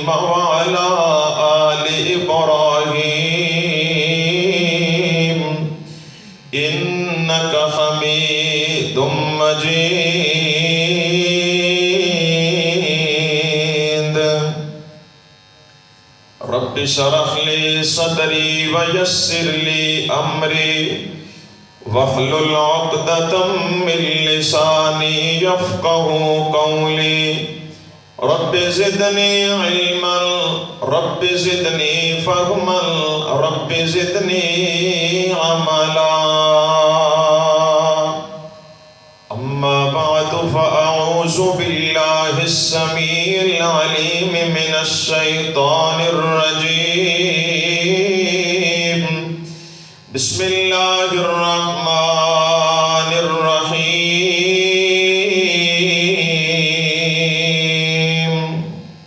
इब्राहीम व अला आलि इब्राहीम इन्नका हमीदुम मजीद। रब्बि शरह ली सदरी व यस्सिर ली अमरी वहलुल उक़दतम मिन लिसानी यफ़क़हू क़ौली। रब्बि ज़िदनी इल्मन रब्बि ज़िदनी फ़हमन रब्बि ज़िदनी अमला। अम्मा बअदु फ़अऊज़ु बिल्लाहिस समीइल अलीम मिनश शैतानिर रजीम। बिस्मिल्लाहिर रहमानिर